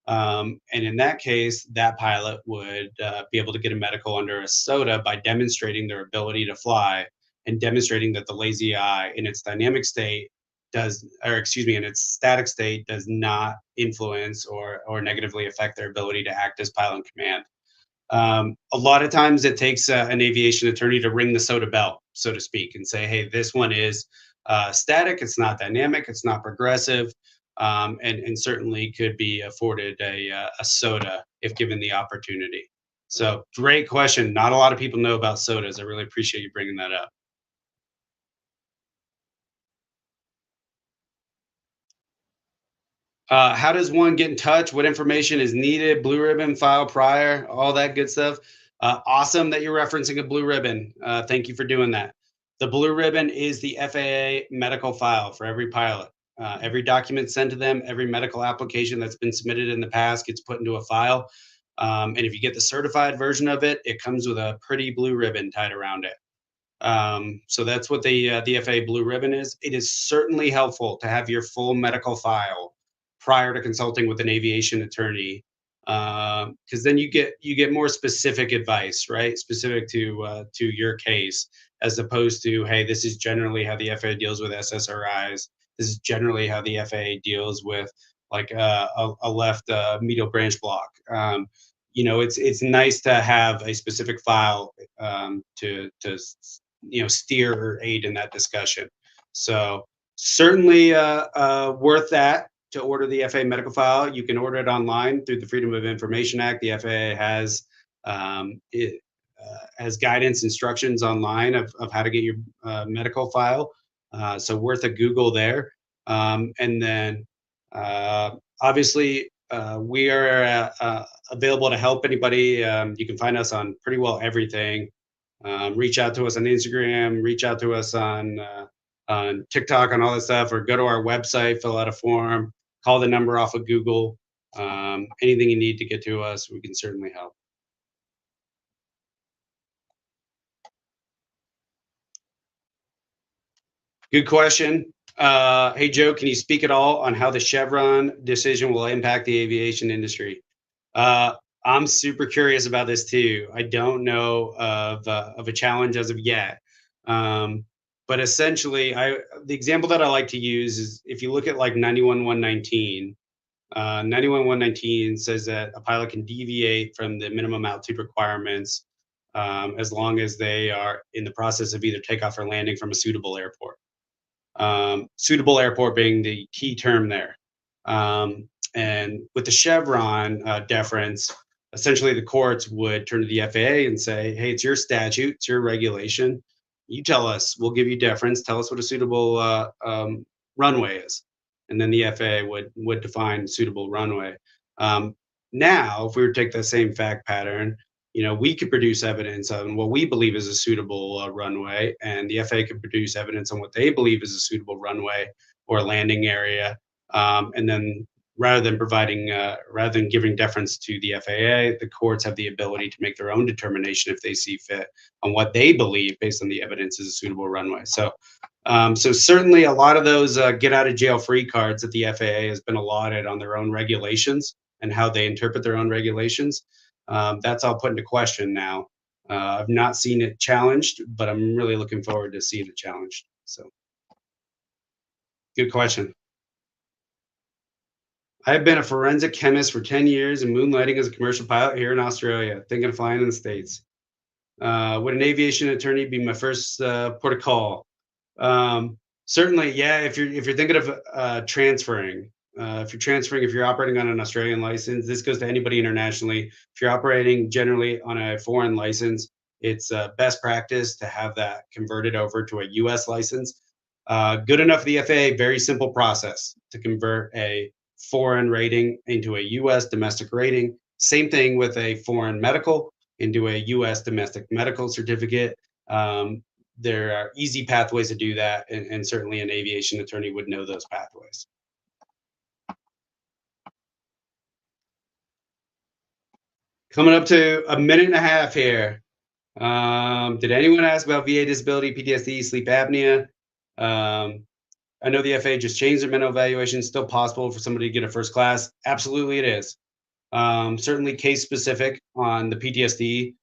And in that case, that pilot would be able to get a medical under a SOTA by demonstrating their ability to fly and demonstrating that the lazy eye in its dynamic state in its static state does not influence or negatively affect their ability to act as pilot in command. A lot of times it takes an aviation attorney to ring the SOTA bell, so to speak, and say, hey, this one is static, it's not dynamic, it's not progressive, and certainly could be afforded a SOTA if given the opportunity. So, great question. Not a lot of people know about SOTAs. I really appreciate you bringing that up. How does one get in touch? What information is needed? Blue ribbon, file prior, all that good stuff. Awesome that you're referencing a blue ribbon. Thank you for doing that. The blue ribbon is the FAA medical file for every pilot. Every document sent to them, every medical application that's been submitted in the past gets put into a file. And if you get the certified version of it, it comes with a pretty blue ribbon tied around it. So that's what the FAA blue ribbon is. It is certainly helpful to have your full medical file prior to consulting with an aviation attorney, because then you get more specific advice, right? Specific to your case, as opposed to, hey, this is generally how the FAA deals with SSRIs. This is generally how the FAA deals with like a left medial branch block. It's nice to have a specific file to steer or aid in that discussion. So certainly worth that to order the FAA medical file. You can order it online through the Freedom of Information Act. The FAA has guidance instructions online of how to get your medical file. So worth a Google there. And then obviously we are available to help anybody. You can find us on pretty well everything. Reach out to us on Instagram, reach out to us on TikTok, on all that stuff, or go to our website, fill out a form, call the number off of Google. Anything you need to get to us, we can certainly help. Good question. Hey, Joe, can you speak at all on how the Chevron decision will impact the aviation industry? Uh, I'm super curious about this too. I don't know of a challenge as of yet. Um, but essentially, the example that I like to use is if you look at like 91.119, 91.119 says that a pilot can deviate from the minimum altitude requirements as long as they are in the process of either takeoff or landing from a suitable airport. Suitable airport being the key term there. And with the Chevron deference, essentially the courts would turn to the FAA and say, hey, it's your statute, it's your regulation. You tell us, we'll give you deference. Tell us what a suitable runway is. And then the FAA would define suitable runway. Um, Now, if we were to take that same fact pattern, we could produce evidence on what we believe is a suitable runway, and the FAA could produce evidence on what they believe is a suitable runway or landing area. And then rather than giving deference to the FAA, the courts have the ability to make their own determination if they see fit on what they believe based on the evidence is a suitable runway. So certainly a lot of those get out of jail free cards that the FAA has been allotted on their own regulations and how they interpret their own regulations. That's all put into question now. I've not seen it challenged, but I'm really looking forward to seeing it challenged. So, good question. I've been a forensic chemist for 10 years and moonlighting as a commercial pilot here in Australia, thinking of flying in the States. Would an aviation attorney be my first port of call? Certainly, yeah. If you're thinking of transferring, if you're operating on an Australian license, this goes to anybody internationally. If you're operating generally on a foreign license, it's best practice to have that converted over to a U.S. license. Good enough for the FAA. Very simple process to convert a foreign rating into a U.S. domestic rating. Same thing with a foreign medical into a U.S. domestic medical certificate. There are easy pathways to do that, and certainly an aviation attorney would know those pathways. Coming up to a minute and a half here. Did anyone ask about VA disability, PTSD, sleep apnea? I know the FAA just changed their mental evaluation. It's still possible for somebody to get a first class. Absolutely, it is. Certainly case specific on the PTSD.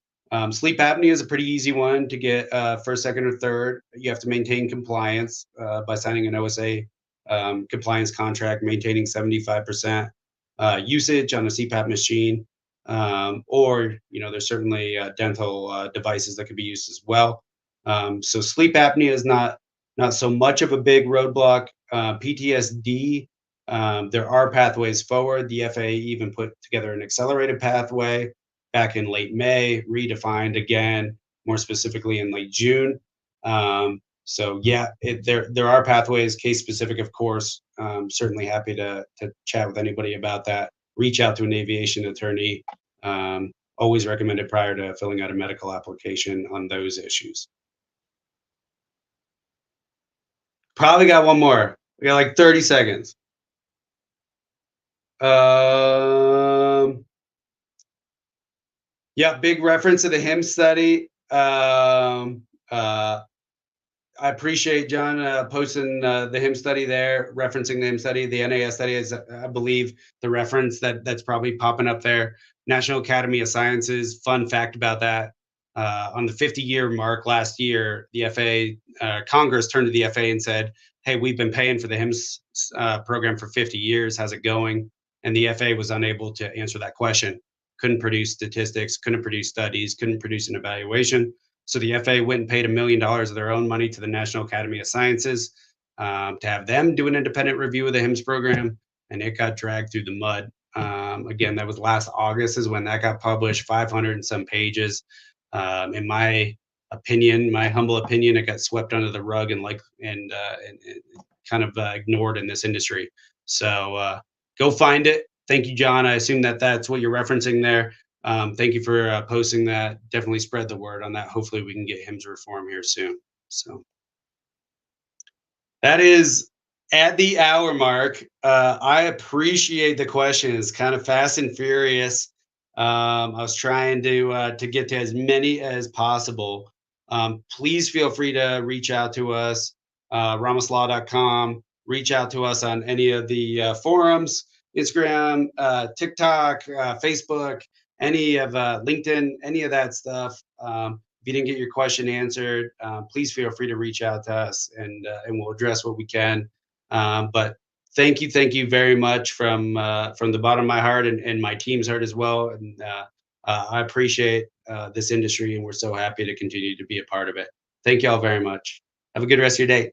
Sleep apnea is a pretty easy one to get first, second, or third. You have to maintain compliance by signing an OSA compliance contract, maintaining 75% usage on a CPAP machine. Or, there's certainly dental devices that could be used as well. So sleep apnea is not so much of a big roadblock. PTSD, there are pathways forward. The FAA even put together an accelerated pathway back in late May, redefined again, more specifically in late June. So yeah, there are pathways, case specific, of course. Certainly happy to chat with anybody about that. Reach out to an aviation attorney. Always recommended prior to filling out a medical application on those issues. Probably got one more. We got like 30 seconds. Um, yeah, big reference to the HIM study. I appreciate John posting the HIM study there, referencing the HIM study. The NAS study is, I believe, the reference that's probably popping up there. National Academy of Sciences. Fun fact about that: on the 50-year mark last year, the FAA Congress turned to the FAA and said, "Hey, we've been paying for the HIMSS program for 50 years. How's it going?" And the FAA was unable to answer that question. Couldn't produce statistics, couldn't produce studies, couldn't produce an evaluation. So the FAA went and paid $1 million of their own money to the National Academy of Sciences to have them do an independent review of the HIMSS program, and it got dragged through the mud. Again, that was last August is when that got published, 500 and some pages. In my opinion, my humble opinion, it got swept under the rug and kind of ignored in this industry. So go find it. Thank you, John. I assume that that's what you're referencing there. Thank you for posting that. Definitely spread the word on that. Hopefully, we can get HIMSS reform here soon. So that is at the hour mark. I appreciate the questions. Kind of fast and furious. I was trying to get to as many as possible. Please feel free to reach out to us, ramoslaw.com. Reach out to us on any of the forums, Instagram, TikTok, Facebook, any of LinkedIn, any of that stuff. If you didn't get your question answered, please feel free to reach out to us and we'll address what we can. But thank you very much from the bottom of my heart and my team's heart as well. And I appreciate this industry, and we're so happy to continue to be a part of it. Thank you all very much. Have a good rest of your day.